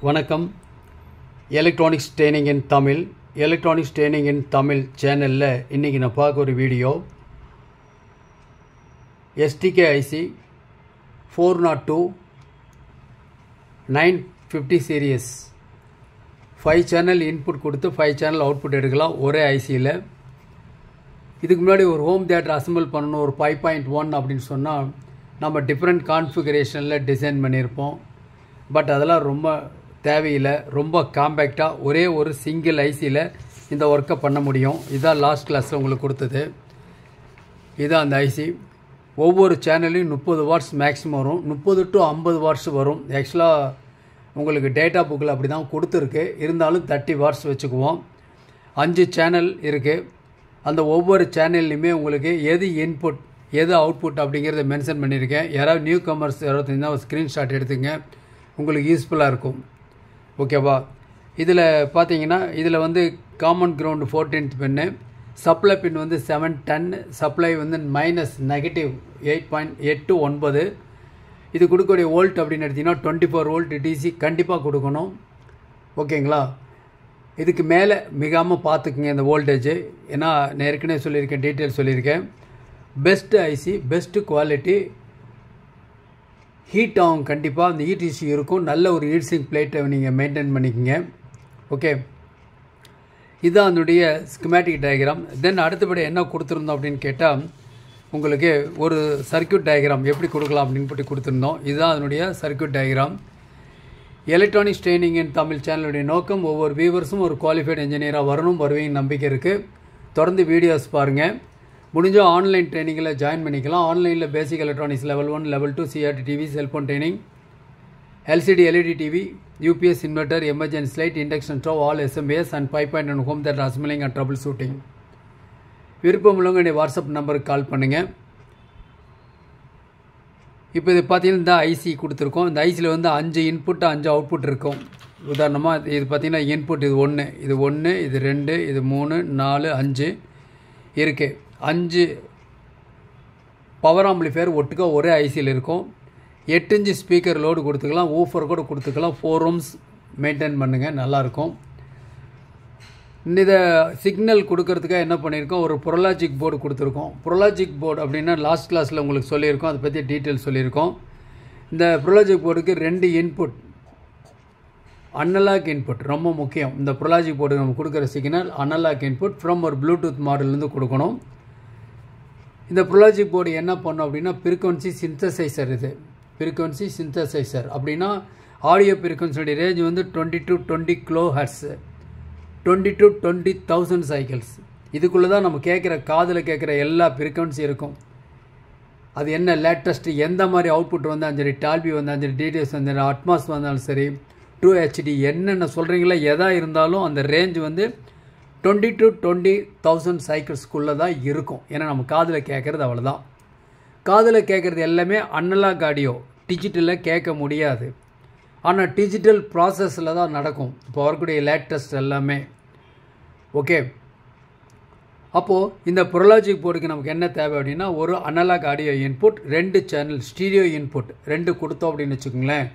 வணக்கம். Electronics training இன் தமிழ் சேனலில் இன்றைக்கி நான் பார்க்க ஒரு video STK IC 402 950 series 5 channel input கொடுத்து 5 சேனல் அவுட்புட் எடுக்கலாம் ஒரே ஐசியில். இதுக்கு முன்னாடி ஒரு ஹோம் தியேட்டர் அசம்பிள் பண்ணணும் ஒரு 5.1 அப்படின்னு சொன்னால் நம்ம டிஃப்ரெண்ட் கான்ஃபிகரேஷனில் டிசைன் பண்ணியிருப்போம். பட் அதெல்லாம் ரொம்ப தேவையில்லை. ரொம்ப காம்பேக்டாக ஒரே ஒரு சிங்கிள் ஐசியில் இந்த ஒர்க்கை பண்ண முடியும். இதுதான் லாஸ்ட் கிளாஸில் உங்களுக்கு கொடுத்தது. இதுதான் அந்த ஐசி. ஒவ்வொரு சேனல்லையும் 30 வாட்ஸ் மேக்ஸிமம் வரும். 30 to 50 வாட்ஸ் வரும். ஆக்சுவலாக உங்களுக்கு டேட்டா புக்கில் அப்படி தான் கொடுத்துருக்கு. இருந்தாலும் 30 வாட்ஸ் வச்சுக்குவோம். 5 சேனல் இருக்குது. அந்த ஒவ்வொரு சேனல்லையுமே உங்களுக்கு எது இன்புட் எது அவுட்புட் அப்படிங்கிறத மென்ஷன் பண்ணியிருக்கேன். யாராவது நியூ கமர்ஸ் யாராவது இருந்தால் ஒரு ஸ்க்ரீன்ஷாட் எடுத்துங்க, உங்களுக்கு யூஸ்ஃபுல்லாக இருக்கும். ஓகேவா? இதில் பார்த்தீங்கன்னா இதில் வந்து காமன் கிரவுண்டு 14th பின்னு, சப்ளை பின் வந்து 710, சப்ளை வந்து -8.89. இது கொடுக்கக்கூடிய வோல்ட் அப்படின்னு எடுத்திங்கன்னா 24 வோல்ட் டிசி கண்டிப்பாக கொடுக்கணும். ஓகேங்களா? இதுக்கு மேலே மிகாமல் பார்த்துக்குங்க இந்த வோல்டேஜ். ஏன்னா நான் ஏற்கனவே சொல்லியிருக்கேன், டீட்டெயில் சொல்லியிருக்கேன். Best IC, best quality, heat ஆகும். கண்டிப்பாக அந்த ஹீட் இஷ்யூ இருக்கும். நல்ல ஒரு ஹீட் சிங்க் பிளேட்டை நீங்கள் மெயின்டைன் பண்ணிக்கோங்க. ஓகே, இதுதான் அதனுடைய ஸ்கிமேட்டிக் டயக்ராம். தென் அடுத்தபடி என்ன கொடுத்துருந்தோம் அப்படின்னு கேட்டால் உங்களுக்கு ஒரு சர்க்யூட் டயக்ராம் எப்படி கொடுக்கலாம் அப்படின்னு போட்டு கொடுத்துருந்தோம். இதுதான் அதனுடைய சர்க்யூட் டயக்ராம். எலக்ட்ரானிக்ஸ் ட்ரைனிங் இன் தமிழ் சேனலுடைய நோக்கம் ஒவ்வொரு வியூவர்ஸும் ஒரு குவாலிஃபைடு இன்ஜினியராக வருவீங்க நம்பிக்கை இருக்குது. தொடர்ந்து வீடியோஸ் பாருங்கள். முடிஞ்சால் ஆன்லைன் ட்ரைனிங்கில் ஜாயின் பண்ணிக்கலாம். ஆன்லைனில் basic electronics level 1 level 2 CRT TV, cellphone training, LCD LED TV, UPS inverter, emergency light, induction stove, all SMPS and 5.1 home theatre assembling and troubleshooting. விருப்பம் உள்ளவங்க என்னுடைய வாட்ஸ்அப் நம்பருக்கு கால் பண்ணுங்கள். இப்போ இது பார்த்தீங்கன்னா இந்த ஐசி கொடுத்துருக்கோம். இந்த ஐசியில் வந்து 5 இன்புட் 5 அவுட்புட் இருக்கும். உதாரணமாக இது பார்த்தீங்கன்னா இன்புட் இது 1, இது 1, இது 2, இது 3, 4, 5 இருக்குது. 5 பவர் ஆம்பிளிஃபையர் ஒட்டுக்கா ஒரே ஐசியில் இருக்கும். 8 இன்ச் ஸ்பீக்கர் லோடு கொடுத்துக்கலாம், ஊஃபர் கூட கொடுத்துக்கலாம். 4 ரூம்ஸ் மெயின்டைன் பண்ணுங்கள், நல்லாயிருக்கும். இதை சிக்னல் கொடுக்கறதுக்காக என்ன பண்ணியிருக்கோம், ஒரு ப்ரோலாஜிக் போர்டு கொடுத்துருக்கோம். ப்ரோலாஜிக் போர்டு அப்படின்னா லாஸ்ட் கிளாஸில் உங்களுக்கு சொல்லியிருக்கோம், அதை பற்றி டீட்டெயில் சொல்லியிருக்கோம். இந்த ப்ரோலாஜிக் போர்டுக்கு 2 இன்புட், அனலாக் இன்புட் ரொம்ப முக்கியம். இந்த ப்ரோலாஜிக் போர்டு நம்ம கொடுக்குற சிக்னல் அனலாக் இன்புட் ஃப்ரம் ஒரு ப்ளூடூத் மாடல்லேருந்து கொடுக்கணும். இந்த ப்ரோலாஜிக் போர்டு என்ன பண்ணும் அப்படின்னா ஃப்ரீக்வன்சி சிந்தசைசர். இது ஃப்ரீக்வன்சி சிந்தசைசர் அப்படின்னா ஆடியோ ஃப்ரீக்வன்சியோடைய ரேஞ்ச் வந்து 20 to 20 kilo hertz, 20 to 20,000 cycles. இதுக்குள்ளே தான் நம்ம கேட்குற காதில் கேட்குற எல்லா ஃப்ரீக்வன்சி இருக்கும். அது என்ன லேட்டஸ்ட்டு எந்த மாதிரி அவுட்புட் வந்தாலும் சரி, டால்பி வந்தாலும் சரி, டிடிஎஸ் வந்தாலும், அட்மாஸ் வந்தாலும் சரி, 2HD என்னென்ன சொல்கிறீங்களோ எதாக இருந்தாலும் அந்த ரேஞ்ச் வந்து 20 to 20,000 சைக்கிள்ஸ்க்குள்ளே தான் இருக்கும். ஏன்னா நம்ம காதில் கேட்குறது அவ்வளோதான். காதில் கேட்குறது எல்லாமே அனலாக் ஆடியோ, டிஜிட்டலில் கேட்க முடியாது. ஆனால் டிஜிட்டல் ப்ராசஸில் தான் நடக்கும் இப்போ வரக்கூடிய லேட்டஸ்ட் எல்லாமே. ஓகே, அப்போது இந்த ப்ரோலாஜிக் போர்டுக்கு நமக்கு என்ன தேவை அப்படின்னா ஒரு analogue audio input, 2 channel stereo input 2 கொடுத்தோம் அப்படின்னு வச்சுக்கோங்களேன்.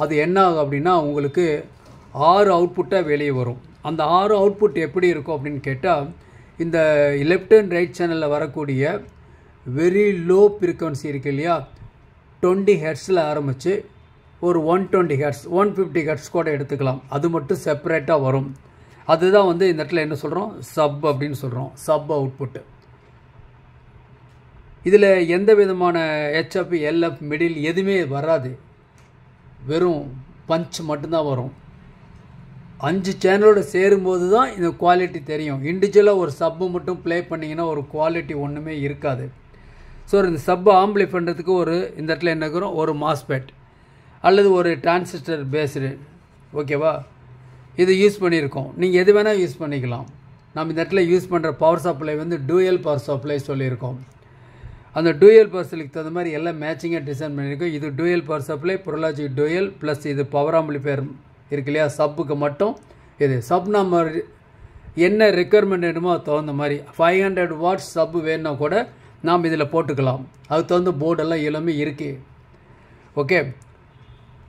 அது என்ன ஆகும் அப்படின்னா உங்களுக்கு 6 அவுட்புட்டாக வெளியே வரும். அந்த 6 அவுட்புட் எப்படி இருக்கும் அப்படின்னு கேட்டால் இந்த லெஃப்ட் அண்ட் ரைட் சேனலில் வரக்கூடிய வெரி லோ ஃப்ரீக்வன்சி இருக்குது இல்லையா, 20 ஹெர்ட்ஸில் ஆரம்பித்து ஒரு 120 ஹெர்ட்ஸ் 150 ஹெர்ட்ஸ் கூட எடுத்துக்கலாம். அது மட்டும் செப்பரேட்டாக வரும். அதுதான் வந்து இந்த இடத்துல என்ன சொல்கிறோம், சப் அப்படின்னு சொல்கிறோம், சப் அவுட்புட்டு. இதில் எந்த விதமான ஹெச்எஃப் எல்எஃப் மிடில் எதுவுமே வராது, வெறும் பஞ்ச் மட்டும்தான் வரும். 5 சேனலோடு சேரும்போது தான் இந்த குவாலிட்டி தெரியும். இண்டிவிஜுவலாக ஒரு சப்பு மட்டும் ப்ளே பண்ணிங்கன்னா ஒரு குவாலிட்டி ஒன்றுமே இருக்காது. ஸோ இந்த சப்பு ஆம்பிளை பண்ணுறதுக்கு ஒரு இந்த இடத்துல என்ன இருக்கிறோம், ஒரு மாஸ்பெட் அல்லது ஒரு டிரான்சிஸ்டர் பேஸ்டு. ஓகேவா? இது யூஸ் பண்ணியிருக்கோம். நீங்கள் எது வேணால் யூஸ் பண்ணிக்கலாம். நம்ம இந்த இடத்துல யூஸ் பண்ணுற பவர் சப்ளை வந்து டூயல் பவர் சப்ளை சொல்லியிருக்கோம். அந்த டூயல் பவர் சப்ளைக்கு தகுந்த மாதிரி எல்லாம் மேட்சிங்காக டிசைன் பண்ணியிருக்கோம். இது dual power supply, Pro Logic dual plus இது பவர் ஆம்பிளிஃபையர் இருக்கு இல்லையா, சப்புக்கு மட்டும். இது சப் நம்ம என்ன ரெக்குயர்மெண்ட் வேணுமோ அது தகுந்த மாதிரி 500 வாட்ஸ் சப்பு வேணுன்னா கூட நாம் இதில் போட்டுக்கலாம். அதுக்கு தகுந்த போர்டெல்லாம் எல்லாமே இருக்குது. ஓகே,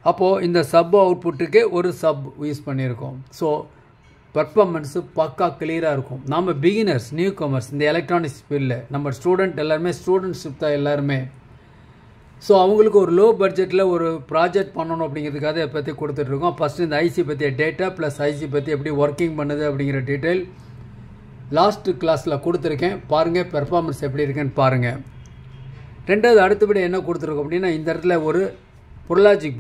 அப்போது இந்த சப் அவுட்புட்டுக்கு ஒரு சப் யூஸ் பண்ணியிருக்கோம். ஸோ பர்ஃபார்மன்ஸு பக்கா கிளியராக இருக்கும். நாம் பிகினர்ஸ், நியூ கமர்ஸ் இந்த எலக்ட்ரானிக்ஸ் ஃபீல்டில் நம்ம ஸ்டூடெண்ட் எல்லாருமே ஸ்டூடெண்ட்ஷிப் தான் எல்லாருமே. ஸோ அவங்களுக்கு ஒரு லோ பட்ஜெட்டில் ஒரு ப்ராஜெக்ட் பண்ணணும் அப்படிங்கிறதுக்காக இதை பற்றி கொடுத்துட்ருக்கோம். ஃபஸ்ட்டு இந்த ஐசி பற்றிய டேட்டா ப்ளஸ் ஐசி பற்றி எப்படி ஒர்க்கிங் பண்ணுது அப்படிங்கிற டீட்டெயில் லாஸ்ட்டு கிளாஸில் கொடுத்துருக்கேன். பாருங்கள் பெர்ஃபார்மன்ஸ் எப்படி இருக்குன்னு பாருங்கள். ரெண்டாவது அடுத்தபடி என்ன கொடுத்துருக்கோம் அப்படின்னா இந்த இடத்துல ஒரு புரலாஜிக்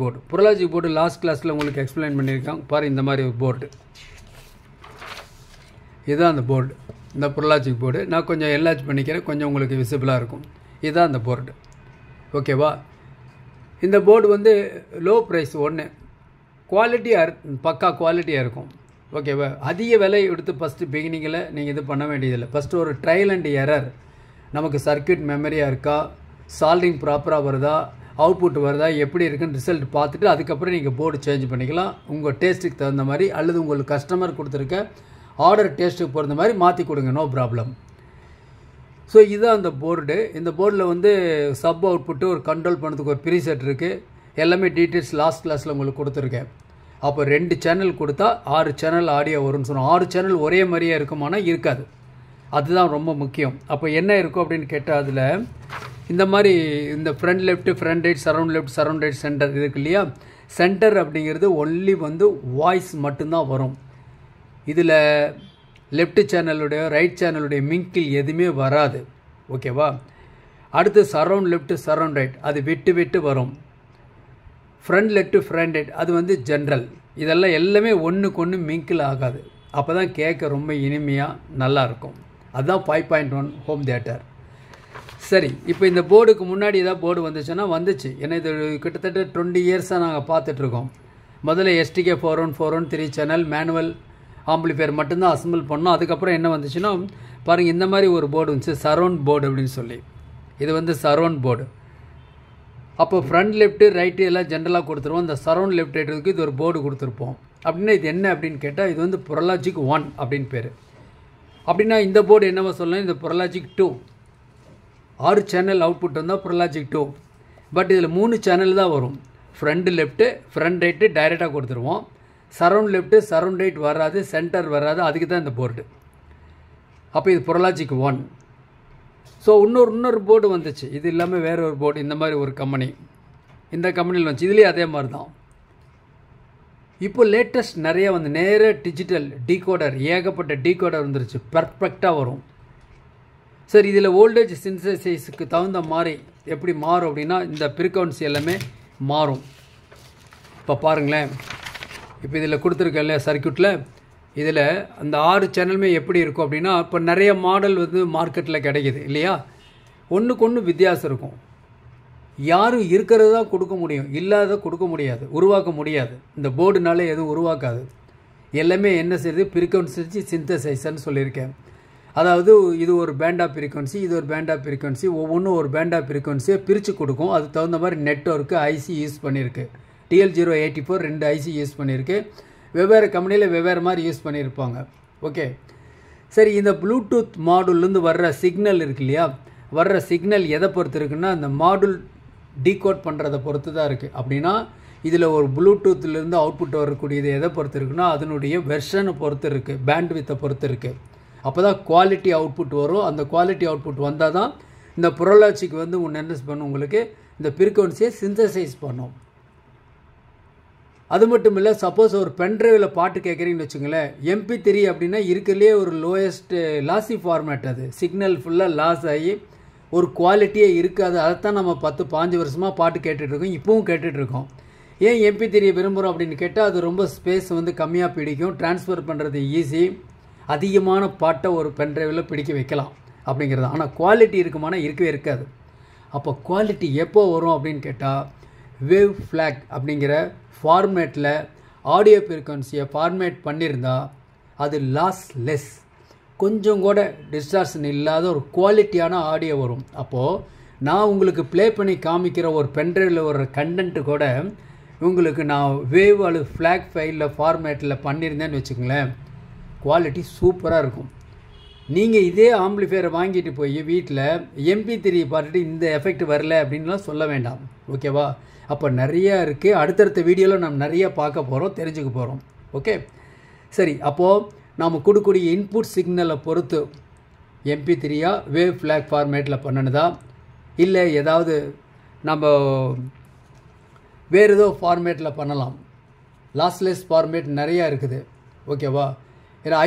போர்டு லாஸ்ட் கிளாஸில் உங்களுக்கு எக்ஸ்பிளைன் பண்ணியிருக்காங்க. பாருங்கள் இந்த மாதிரி ஒரு போர்டு, இதுதான் அந்த போர்டு, இந்த புரலாஜிக் போர்டு. நான் கொஞ்சம் என்லார்ஜ் பண்ணிக்கிறேன், கொஞ்சம் உங்களுக்கு விசிபிளாக இருக்கும். இதுதான் அந்த போர்டு. ஓகேவா? இந்த போர்டு வந்து லோ ப்ரைஸ் ஒன்று, குவாலிட்டியாக பக்கா குவாலிட்டியாக இருக்கும். ஓகேவா? அதிக விலை எடுத்து ஃபஸ்ட்டு பிகினிங்கில் நீங்கள் இது பண்ண வேண்டியதில்லை. ஃபஸ்ட்டு ஒரு ட்ரையல் அண்ட் எரர், நமக்கு சர்க்யூட் மெமரியாக இருக்கா, சால்டிங் ப்ராப்பராக வருதா, அவுட்புட் வருதா, எப்படி இருக்குன்னு ரிசல்ட் பார்த்துட்டு அதுக்கப்புறம் நீங்கள் போர்டு சேஞ்ச் பண்ணிக்கலாம் உங்கள் டேஸ்ட்டுக்கு தகுந்த மாதிரி, அல்லது உங்களுக்கு கஸ்டமர் கொடுத்துருக்க ஆர்டர் டேஸ்ட்டுக்கு பொறுத்த மாதிரி மாற்றி கொடுங்க, நோ ப்ராப்ளம். ஸோ இதுதான் அந்த போர்டு. இந்த போர்டில் வந்து சப் அவுட்புட்டு ஒரு கண்ட்ரோல் பண்ணுறதுக்கு ஒரு ப்ரீசெட் இருக்குது. எல்லாமே டீட்டெயில்ஸ் லாஸ்ட் கிளாஸில் உங்களுக்கு கொடுத்துருக்கேன். அப்போ 2 சேனல் கொடுத்தா 6 சேனல் ஆடியோ வரும்னு சொன்னோம். 6 சேனல் ஒரே மாதிரியே இருக்குமானா இருக்காது, அதுதான் ரொம்ப முக்கியம். அப்போ என்ன இருக்கும் அப்படின்னு கேட்டால் அதில் இந்த மாதிரி இந்த front left, front right, surround right, centre இருக்கு இல்லையா? சென்டர் அப்படிங்கிறது ஒன்லி வந்து வாய்ஸ் மட்டும்தான் வரும். இதில் லெஃப்ட் சேனலுடைய ரைட் சேனலுடைய மிங்கில் எதுவுமே வராது. ஓகேவா? அடுத்து சரவுண்ட் லெஃப்ட், சரவுண்ட் ரைட் அது விட்டு வரும். ஃப்ரண்ட் லெஃப்ட், ஃப்ரண்ட் ரைட் அது வந்து ஜென்ரல். இதெல்லாம் எல்லாமே ஒன்றுக்கு ஒன்று மிங்கில் ஆகாது. அப்போ தான் கேட்க ரொம்ப இனிமையாக நல்லாயிருக்கும். அதுதான் 5.1 ஹோம் தியேட்டர். சரி, இப்போ இந்த போர்டுக்கு முன்னாடி ஏதாவது போர்டு வந்துச்சுன்னா வந்துச்சு. ஏன்னா இது கிட்டத்தட்ட 20 இயர்ஸாக நாங்கள் பார்த்துட்ருக்கோம். முதல்ல STK 414 3 சேனல் மேனுவல் ஆம்பிளிஃபையர் மட்டும்தான் அசம்பிள் பண்ணோம். அதுக்கப்புறம் என்ன வந்துச்சுன்னா பாருங்கள் இந்த மாதிரி ஒரு போர்டு வந்துச்சு, சரவுண்ட் போர்டு அப்படின்னு சொல்லி. இது வந்து சரவுண்ட் போர்டு. அப்போ ஃப்ரண்ட் லெஃப்ட்டு ரைட்டு எல்லாம் ஜென்ரலாக கொடுத்துருவோம். இந்த சரவுண்ட் லெஃப்ட் ரைட்டுக்கு இது ஒரு போர்டு கொடுத்துருப்போம். அப்படின்னா இது என்ன அப்படின்னு கேட்டால் இது வந்து புரலாஜிக் 1 அப்படின்னு பேர். அப்படின்னா இந்த போர்டு என்னவோ சொல்லலாம், இந்த புரலாஜிக் 2. 6 சேனல் அவுட்புட் வந்தால் புரலாஜிக் 2. பட் இதில் 3 சேனல் தான் வரும். ஃப்ரண்ட் லெஃப்ட்டு, ஃப்ரண்ட் ரைட்டு டைரெக்டாக கொடுத்துருவோம். சரவுண்ட் லெஃப்ட்டு, சரவுண்ட் ரைட் வராது, சென்டர் வராது. அதுக்கு தான் இந்த போர்டு. அப்போ இது புரலாஜிக் 1. ஸோ இன்னொரு போர்டு வந்துச்சு. இது இல்லாமல் வேறு ஒரு போர்டு, இந்த மாதிரி ஒரு கம்பெனி, இந்த கம்பெனியில் வந்துச்சு. இதுலேயும் அதே மாதிரி தான். இப்போ லேட்டஸ்ட் நிறைய வந்து நேர டிஜிட்டல் டீகோடர், ஏகப்பட்ட டீகோடர் வந்துருச்சு, பர்ஃபெக்டாக வரும். சரி, இதில் வோல்டேஜ் சின்தசைஸுக்கு தகுந்த மாதிரி எப்படி மாறும் அப்படின்னா இந்த ஃப்ரீக்வன்சி எல்லாமே மாறும். இப்போ பாருங்களேன், இப்போ இதில் கொடுத்துருக்கேன் இல்லையா சர்க்யூட்டில், இதில் அந்த 6 சேனலுமே எப்படி இருக்கும் அப்படின்னா இப்போ நிறைய மாடல் வந்து மார்க்கெட்டில் கிடைக்கிது இல்லையா? ஒன்றுக்கு ஒன்று வித்தியாசம் இருக்கும். யாரும் இருக்கிறது தான் கொடுக்க முடியும், இல்லாத கொடுக்க முடியாது, உருவாக்க முடியாது. இந்த போர்டுனால எதுவும் உருவாக்காது. எல்லாமே என்ன செய்யுது, ஃப்ரீக்வன்சி சிந்தசைசர்னு சொல்லியிருக்கேன். அதாவது இது ஒரு பேண்ட் ஆஃப் ஃப்ரீக்வன்சி, இது ஒரு பேண்ட் ஆஃப் ஃப்ரீக்வன்சி, ஒவ்வொன்றும் ஒரு பேண்ட் ஆஃப் ஃப்ரீக்வன்சியை பிரித்து கொடுக்கும். அதுக்கு தகுந்த மாதிரி நெட்வொர்க்கு ஐசி யூஸ் பண்ணியிருக்கு. TL084 2 ஐசி யூஸ் பண்ணியிருக்கு. வெவ்வேறு கம்பெனியில் வெவ்வேறு மாதிரி யூஸ் பண்ணியிருப்பாங்க. ஓகே, சரி. இந்த ப்ளூடூத் மாடுலேருந்து வர்ற சிக்னல் இருக்கு இல்லையா? வர்ற சிக்னல் எதை பொறுத்து இருக்குன்னா அந்த மாடுல் டீகோட் பண்ணுறதை பொறுத்து தான் இருக்குது. அப்படின்னா இதில் ஒரு ப்ளூடூத்லேருந்து அவுட்புட் வரக்கூடியது எதை பொறுத்து இருக்குன்னா அதனுடைய வெர்ஷனை பொறுத்து இருக்குது, பேண்ட் வித்தை பொறுத்து இருக்குது. அப்போ தான் குவாலிட்டி அவுட்புட் வரும். அந்த குவாலிட்டி அவுட்புட் வந்தால் தான் இந்த புரலாஜிக் வந்து என்ன பண்ணும், உங்களுக்கு இந்த ஃப்ரீக்வன்சியை சிந்தசைஸ் பண்ணும். அது மட்டும் இல்லை, சப்போஸ் ஒரு பென்ட்ரைவில் பாட்டு கேட்குறீங்கன்னு வச்சுங்களேன், MP3 அப்படின்னா இருக்கிறதுலே ஒரு லோயஸ்ட் லாசி ஃபார்மேட். அது சிக்னல் ஃபுல்லாக லாஸ் ஆகி ஒரு குவாலிட்டியே இருக்காது. அதைத்தான் நம்ம 10-15 வருஷமாக பாட்டு கேட்டுட்ருக்கோம், இப்போவும் கேட்டுட்ருக்கோம். ஏன் MP3 விரும்புகிறோம் அப்படின்னு கேட்டால் அது ரொம்ப ஸ்பேஸ் வந்து கம்மியாக பிடிக்கும், ட்ரான்ஸ்ஃபர் பண்ணுறது ஈஸி, அதிகமான பாட்டை ஒரு பென்ட்ரைவில் பிடிக்க வைக்கலாம் அப்படிங்கிறது. ஆனால் குவாலிட்டி இருக்குமானா இருக்கவே இருக்காது. அப்போ குவாலிட்டி எப்போ வரும் அப்படின்னு கேட்டால் வேவ் ஃப்ளாக் அப்படிங்கிற ஃபார்மேட்டில் ஆடியோ ஃப்ரீக்வன்சியை ஃபார்மேட் பண்ணியிருந்தா அது லாஸ்லெஸ், கொஞ்சம் கூட டிஸ்டார்ஷன் இல்லாத ஒரு குவாலிட்டியான ஆடியோ வரும். அப்போது நான் உங்களுக்கு ப்ளே பண்ணி காமிக்கிற ஒரு பென்ட்ரைவில் வர்ற கண்டென்ட்டு கூட உங்களுக்கு நான் வேவ் அல்லது ஃப்ளாக் ஃபைலில் ஃபார்மேட்டில் பண்ணியிருந்தேன்னு வச்சுக்கோங்களேன், குவாலிட்டி சூப்பராக இருக்கும். நீங்கள் இதே ஆம்பிளிஃபையரை வாங்கிட்டு போய் வீட்டில் MP3 பார்த்துட்டு இந்த எஃபெக்ட் வரல அப்படின்லாம் சொல்ல வேண்டாம். ஓகேவா? அப்போ நிறையா இருக்குது. அடுத்தடுத்த வீடியோவில் நம்ம நிறைய பார்க்க போகிறோம், தெரிஞ்சுக்க போகிறோம். ஓகே, சரி. அப்போது நாம் கொடுக்கக்கூடிய இன்புட் சிக்னலை பொறுத்து MP3 வேவ் ஃப்ளாக் ஃபார்மேட்டில் பண்ணணுதா, இல்லை ஏதாவது நம்ம வேறு ஏதோ ஃபார்மேட்டில் பண்ணலாம். லாஸ்லெஸ் ஃபார்மேட் நிறையா இருக்குது. ஓகேவா? ஏன்னா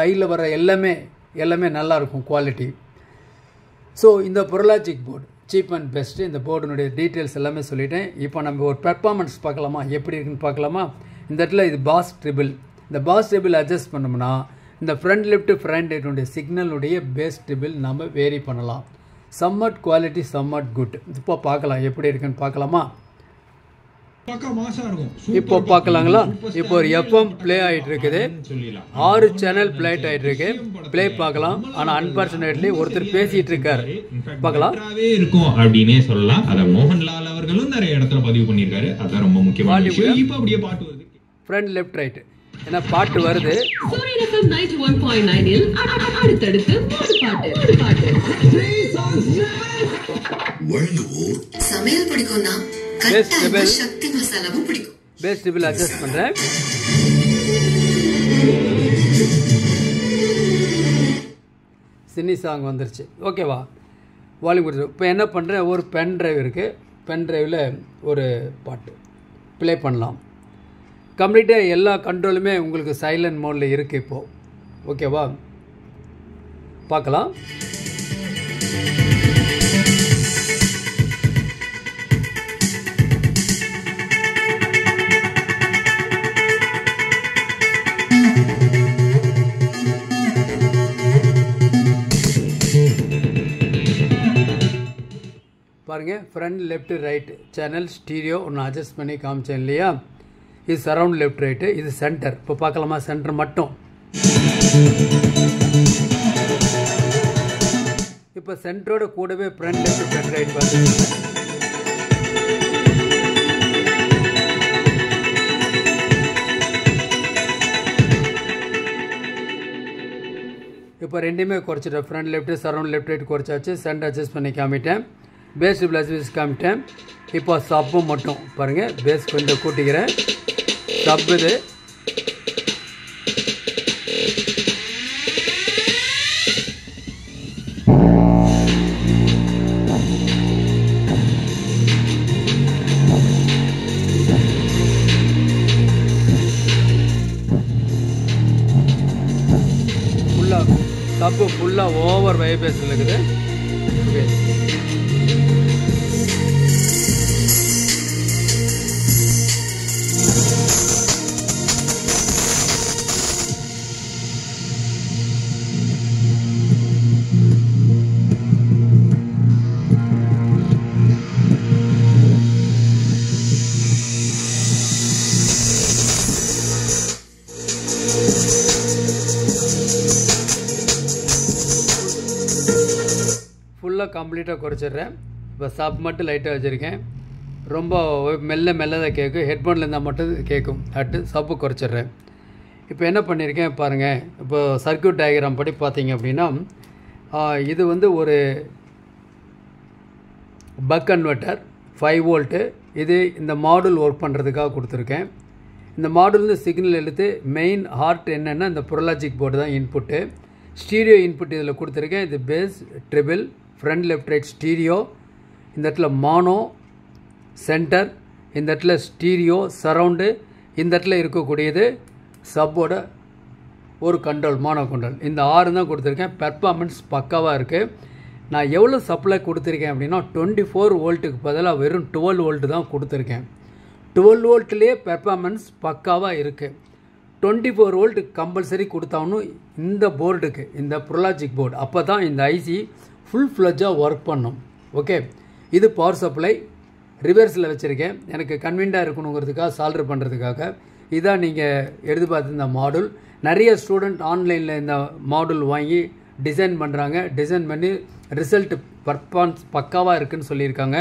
ஐயில் வர எல்லாமே நல்லாயிருக்கும் குவாலிட்டி. ஸோ இந்த ப்ரொலாஜிக் போர்டு சீப் அண்ட் பெஸ்ட்டு. இந்த போர்டுனுடைய டீட்டெயில்ஸ் எல்லாமே சொல்லிட்டேன். இப்போ நம்ம ஒரு பெர்ஃபார்மன்ஸ் பார்க்கலாமா, எப்படி இருக்குன்னு பார்க்கலாமா. இந்த இடத்துல இது பாஸ் ட்ரிபிள். இந்த பாஸ் ட்ரிபிள் அட்ஜஸ்ட் பண்ணோம்னா இந்த ஃப்ரண்ட் லெஃப்ட் ஃப்ரண்ட் ரைட்டுடைய சிக்னலுடைய பேஸ் ட்ரிபிள் நம்ம வேரி பண்ணலாம். Somewhat quality somewhat good. இப்போ பார்க்கலாம் எப்படி இருக்குன்னு பார்க்கலாமா. இப்போ பார்க்கலாங்களா. இப்போ ஒரு எஃப்எம் பிளே ஆகிட்டு இருக்குது, 6 சேனல் பிளே ஆகிட்டு இருக்கு. பிளே பார்க்கலாம். ஆனால் அன்பார்ச்சுனேட்லி ஒருத்தர் பேசிட்டு இருக்காரு, பார்க்கலாம் இருக்கும் அப்படின்னே சொல்லலாம். அத மோகன்லால் அவர்களும் நிறைய இடத்துல பதிவு பண்ணியிருக்காரு. அதான் ரொம்ப முக்கியமான விஷயம். இப்போ அப்படியே பாட்டு வருது, ஃப்ரண்ட் லெஃப்ட் ரைட், ஏன்னா பாட்டு வருது. சமையல் பிடிக்கும்னா சக்தி மசாலாவும் பிடிக்கும். பேஸ் ட்ரிபிள் அட்ஜஸ்ட் பண்றேன். சினி சாங் வந்துருச்சு. ஓகேவா? வால்யூம் கொடுத்து இப்போ என்ன பண்ணுறேன், ஒரு பென் டிரைவ் இருக்குது. பென் டிரைவில் ஒரு பாட்டு ப்ளே பண்ணலாம். கம்ப்ளீட்டாக எல்லா கண்ட்ரோலுமே உங்களுக்கு சைலண்ட் மோடில் இருக்குது இப்போது. ஓகேவா? பார்க்கலாம். பாருங்கள், front left right channel stereo ஒன்று அட்ஜஸ்ட் பண்ணி காமிச்சேன் இல்லையா. இது சரவுண்ட் லெஃப்ட் ரைட்டு, இது சென்டர். இப்போ பார்க்கலாமா சென்டர் மட்டும். இப்போ சென்டரோட கூடவே ஃப்ரண்ட் லெஃப்ட் ஃப்ரண்ட் ரைட் பார்த்து இப்போ ரெண்டுமே குறைச்சிட்டேன். Front left surround left right குறைச்சாச்சு. சென்டர் அட்ஜஸ்ட் பண்ணி காமிட்டேன். பேஸ் ட்ரிபிள் அட்ஜஸ்ட் காமிட்டேன். இப்போ சப்பு மட்டும் பாருங்கள், பேஸ் கொஞ்சம் கூட்டிக்கிறேன். சப் இது ஃபுல்லாக சப்பு ஃபுல்லாக ஓவர் வைப்ரேஷன் இருக்குது. ஓகே, ஃபுல்லாக கம்ப்ளீட்டாக குறைச்சிட்றேன். இப்போ சப் மட்டும் லைட்டாக வச்சுருக்கேன். ரொம்ப மெல்ல தான் கேட்கும். ஹெட்ஃபோனில் இருந்தால் மட்டும் கேட்கும். அட்டு சப்பு குறைச்சிட்றேன். இப்போ என்ன பண்ணியிருக்கேன் பாருங்கள். இப்போ சர்க்யூட் டயக்ராம் படி பார்த்தீங்க அப்படின்னா இது வந்து ஒரு பக் கன்வெர்ட்டர் 5 வோல்ட்டு. இது இந்த மாடுல் ஒர்க் பண்ணுறதுக்காக கொடுத்துருக்கேன். இந்த மாடுலேருந்து சிக்னல் எடுத்து மெயின் ஹார்ட் என்னென்னா இந்த ப்ரொலாஜிக் போர்டு தான் இன்புட்டு. ஸ்டீரியோ இன்புட் இதில் கொடுத்துருக்கேன். இது base triple front left right stereo. இந்த இடத்துல மானோ சென்டர், இந்த இடத்துல ஸ்டீரியோ சரவுண்டு, இந்த இடத்துல இருக்கக்கூடியது சப்போட ஒரு கண்ட்ரோல் மானோ கண்ட்ரோல். இந்த 6 தான் கொடுத்துருக்கேன். பெர்ஃபார்மன்ஸ் பக்காவாக இருக்குது. நான் எவ்வளோ சப்ளை கொடுத்துருக்கேன் அப்படின்னா 24 வோல்ட்டுக்கு பதிலாக வெறும் 12 வோல்ட்டு தான் கொடுத்துருக்கேன். 12 வோல்ட்லேயே பெர்ஃபார்மன்ஸ் பக்காவாக இருக்குது. 24 வோல்ட் கம்பல்சரி கொடுத்தாலும் இந்த போர்டுக்கு, இந்த ப்ரொலாஜிக் போர்டு, அப்போ தான் இந்த ஐசி ஃபுல் ஃப்ளெஜ்ஜாக ஒர்க் பண்ணும். ஓகே, இது பவர் சப்ளை ரிவர்ஸில் வச்சுருக்கேன். எனக்கு கன்வீனியாக இருக்கணுங்கிறதுக்காக சால்டர் பண்ணுறதுக்காக. இதான் நீங்கள் எடுத்து பார்த்து இந்த மாடுல். நிறைய ஸ்டூடெண்ட் ஆன்லைனில் இந்த மாடுல் வாங்கி டிசைன் பண்ணுறாங்க. டிசைன் பண்ணி ரிசல்ட் பர்ஃபார்மன்ஸ் பக்காவாக இருக்குதுன்னு சொல்லியிருக்காங்க.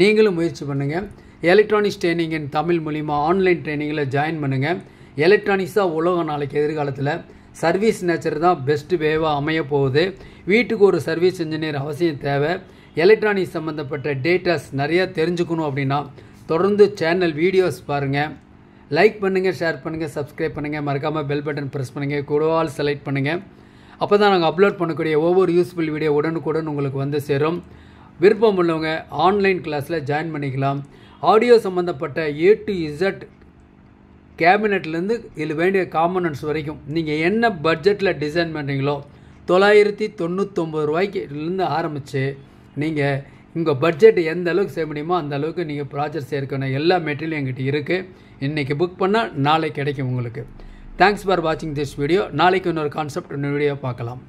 நீங்களும் முயற்சி பண்ணுங்கள். எலக்ட்ரானிக்ஸ் ட்ரைனிங் இன் தமிழ் மூலிமா ஆன்லைன் ட்ரைனிங்கில் ஜாயின் பண்ணுங்கள். எலக்ட்ரானிக்ஸாக உலகம் நாளைக்கு எதிர்காலத்தில் சர்வீஸ் நேச்சர் தான் பெஸ்ட்டு வேவாக அமைய போகுது. வீட்டுக்கு ஒரு சர்வீஸ் இன்ஜினியர் அவசியம் தேவை. எலக்ட்ரானிக்ஸ் சம்மந்தப்பட்ட டேட்டாஸ் நிறையா தெரிஞ்சுக்கணும் அப்படின்னா தொடர்ந்து சேனல் வீடியோஸ் பாருங்கள், லைக் பண்ணுங்கள், ஷேர் பண்ணுங்கள், சப்ஸ்கிரைப் பண்ணுங்கள், மறக்காமல் பெல் பட்டன் ப்ரெஸ் பண்ணுங்கள், கூடவால் செலக்ட் பண்ணுங்கள். அப்போ தான் நாங்கள் அப்லோட் பண்ணக்கூடிய ஒவ்வொரு யூஸ்ஃபுல் வீடியோ உடனுக்குடன் உங்களுக்கு வந்து சேரும். விருப்பம் உள்ளவங்க ஆன்லைன் கிளாஸில் ஜாயின் பண்ணிக்கலாம். ஆடியோ சம்மந்தப்பட்ட A to Z கேபினெட்லேருந்து இதில் வேண்டிய காம்பனன்ட்ஸ் வரைக்கும் நீங்கள் என்ன பட்ஜெட்டில் டிசைன் பண்ணுறீங்களோ 999 ரூபாய்க்குலேருந்து ஆரம்பித்து நீங்கள் உங்கள் பட்ஜெட் எந்த அளவுக்கு செய்ய முடியுமோ அந்த அளவுக்கு நீங்கள் ப்ராஜெக்ட் சேர்க்கணும். எல்லா மெட்டீரியலும் எங்கிட்ட இருக்குது. இன்றைக்கி புக் பண்ணால் நாளைக்கு கிடைக்கும் உங்களுக்கு. தேங்க்ஸ் ஃபார் வாட்சிங் திஸ் வீடியோ. நாளைக்கு இன்னொரு கான்செப்ட் இன்னொரு வீடியோ பார்க்கலாம்.